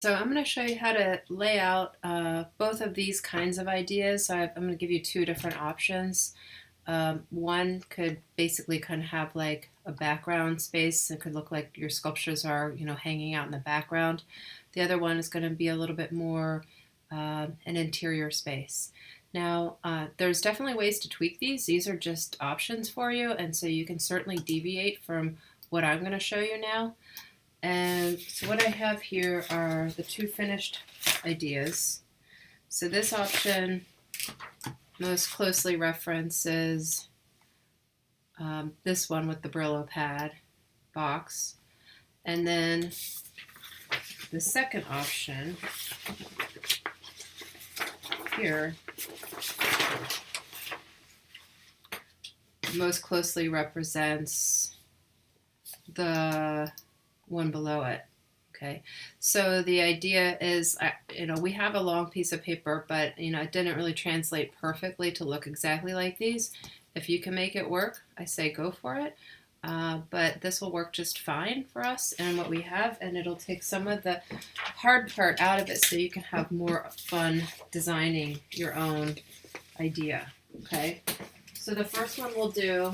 So I'm going to show you how to lay out both of these kinds of ideas. So I'm going to give you two different options. One could basically kind of have like a background space. It could look like your sculptures are, hanging out in the background. The other one is going to be a little bit more an interior space. Now, there's definitely ways to tweak these. These are just options for you, and so you can certainly deviate from what I'm going to show you now. And so what I have here are the two finished ideas. So this option most closely references this one with the Brillo pad box. And then the second option here most closely represents the one below it. Okay, so the idea is, we have a long piece of paper, but it didn't really translate perfectly to look exactly like these. If you can make it work, I say go for it. But this will work just fine for us and what we have, and it'll take some of the hard part out of it so you can have more fun designing your own idea. Okay, so the first one we'll do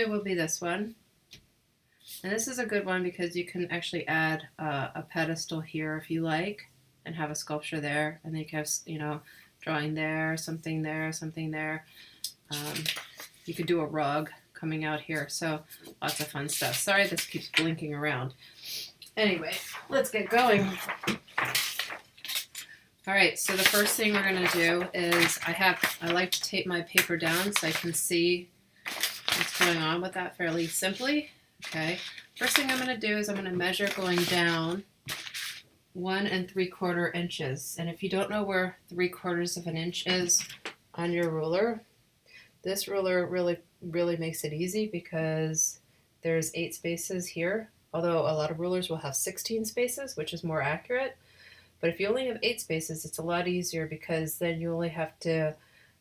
will be this one. And this is a good one because you can actually add a pedestal here if you like and have a sculpture there. And then you can have, drawing there, something there, something there. You could do a rug coming out here. So lots of fun stuff. Sorry, this keeps blinking around. Anyway, let's get going. All right, so the first thing we're going to do is I like to tape my paper down so I can see what's going on with that fairly simply. Okay, first thing I'm going to do is I'm going to measure going down 1 3/4 inches. And if you don't know where 3/4 of an inch is on your ruler, this ruler really makes it easy because there's 8 spaces here, although a lot of rulers will have 16 spaces, which is more accurate. But if you only have 8 spaces, it's a lot easier because then you only have to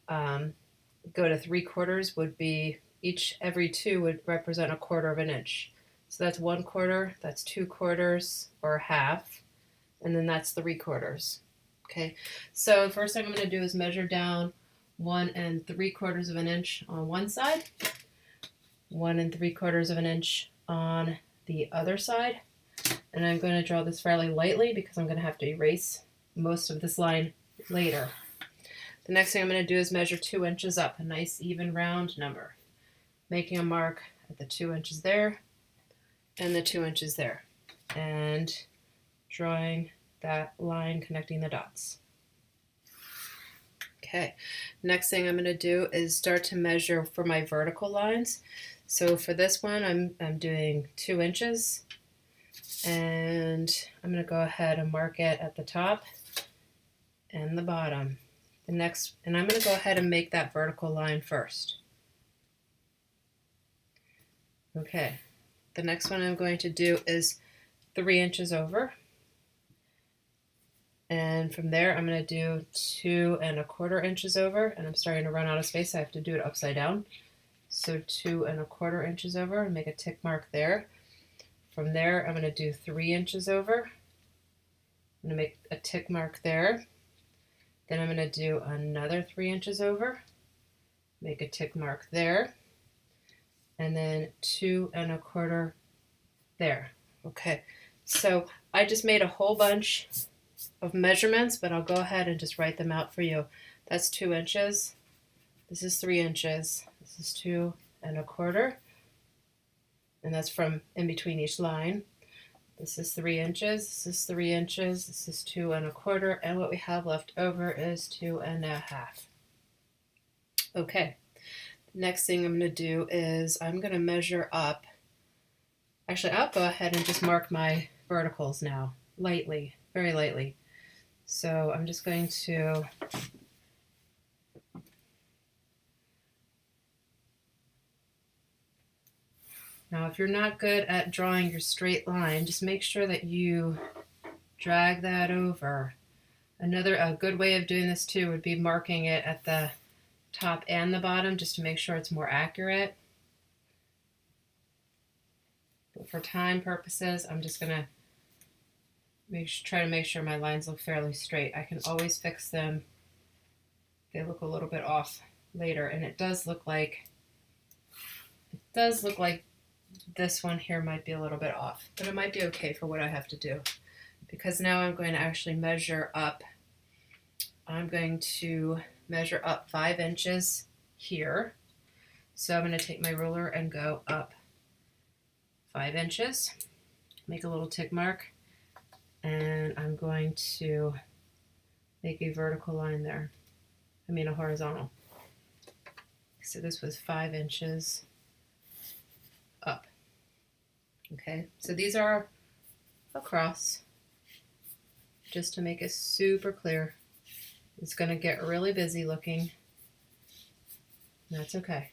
go to 3/4 would be every 2 would represent 1/4 of an inch. So that's 1/4, that's 2/4 or half, and then that's 3/4. Okay, so first thing I'm going to do is measure down 1 3/4 of an inch on one side, 1 3/4 of an inch on the other side, and I'm going to draw this fairly lightly because I'm going to have to erase most of this line later. The next thing I'm going to do is measure 2 inches up, a nice even round number, making a mark at the 2 inches there and the 2 inches there, and drawing that line connecting the dots. Okay, next thing I'm going to do is start to measure for my vertical lines. So for this one, I'm doing 2 inches, and I'm going to go ahead and mark it at the top and the bottom. And I'm going to go ahead and make that vertical line first. Okay, the next one I'm going to do is 3 inches over. And from there, I'm going to do 2 1/4 inches over. And I'm starting to run out of space. I have to do it upside down. So 2 1/4 inches over and make a tick mark there. From there, I'm going to do 3 inches over. I'm going to make a tick mark there. Then I'm going to do another 3 inches over. Make a tick mark there. And then 2 1/4 there. Okay, so I just made a whole bunch of measurements, but I'll go ahead and just write them out for you. That's 2 inches. This is 3 inches. This is 2 1/4. And that's from in between each line. This is 3 inches. This is 3 inches. This is 2 1/4. And what we have left over is 2 1/2. Okay. Next thing I'm going to do is I'm going to measure up. Actually, I'll go ahead and just mark my verticals now, lightly, very lightly. So I'm just going to now, if you're not good at drawing your straight line, just make sure that you drag that over. A good way of doing this too would be marking it at the top and the bottom just to make sure it's more accurate. But for time purposes, I'm just gonna try to make sure my lines look fairly straight. I can always fix them. They look a little bit off later, and it does look like this one here might be a little bit off, but it might be okay for what I have to do, because now I'm going to actually measure up. I'm going to measure up 5 inches here. So I'm going to take my ruler and go up 5 inches, make a little tick mark, and I'm going to make a vertical line there. I mean a horizontal. So this was 5 inches up. Okay, so these are across, just to make it super clear. It's going to get really busy looking. That's okay.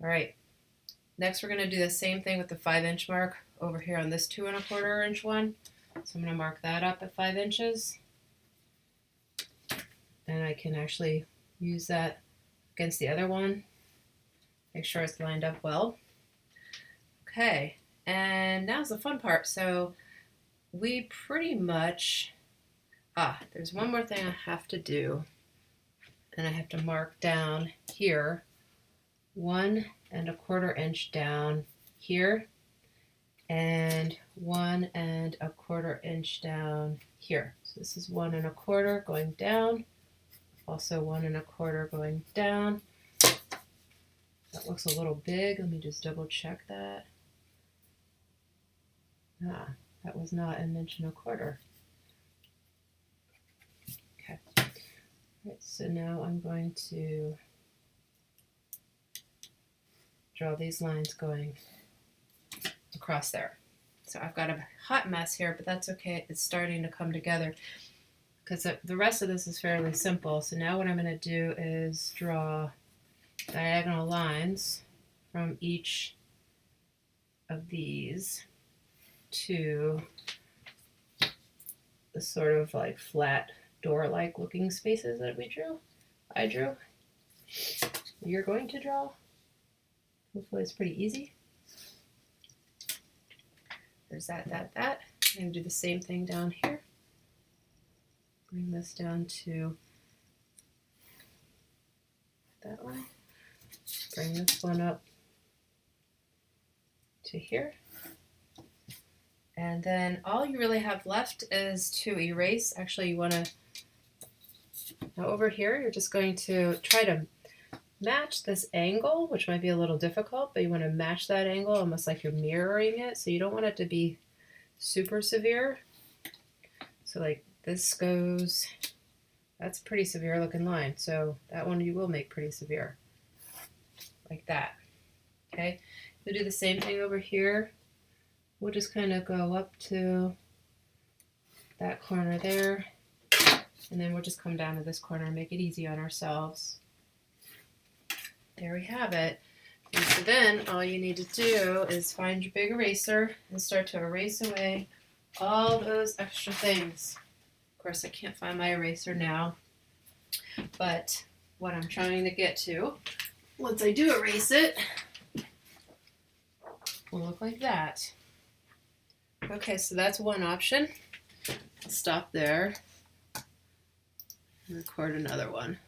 All right, next we're going to do the same thing with the 5 inch mark over here on this 2 1/4 inch one. So I'm going to mark that up at 5 inches. And I can actually use that against the other one. Make sure it's lined up well. Okay, and now's the fun part. So we pretty much, there's one more thing I have to do. And I have to mark down here 1 1/4 inch down here, and 1 1/4 inch down here. So this is 1 1/4 going down, also 1 1/4 going down. That looks a little big. Let me just double check that. That was not 1 1/4 inch. Okay. All right, so now I'm going to draw these lines going across there. So I've got a hot mess here, but that's okay. It's starting to come together because the rest of this is fairly simple. So now what I'm going to do is draw diagonal lines from each of these to the sort of like flat door-like looking spaces that I drew. You're going to draw. Hopefully it's pretty easy. There's that. I'm going to do the same thing down here. Bring this down to that line. Bring this one up to here. And then all you really have left is to erase. Actually, you want to, now over here, you're just going to try to match this angle, which might be a little difficult, but you want to match that angle almost like you're mirroring it. So you don't want it to be super severe. So like this goes, that's a pretty severe looking line. So that one you will make pretty severe, like that. Okay, we'll do the same thing over here. We'll just kind of go up to that corner there, and then we'll just come down to this corner and make it easy on ourselves. There we have it. And so then all you need to do is find your big eraser and start to erase away all those extra things. Of course, I can't find my eraser now, but what I'm trying to get to, once I do erase it, will look like that. Okay, so that's one option. I'll stop there and record another one.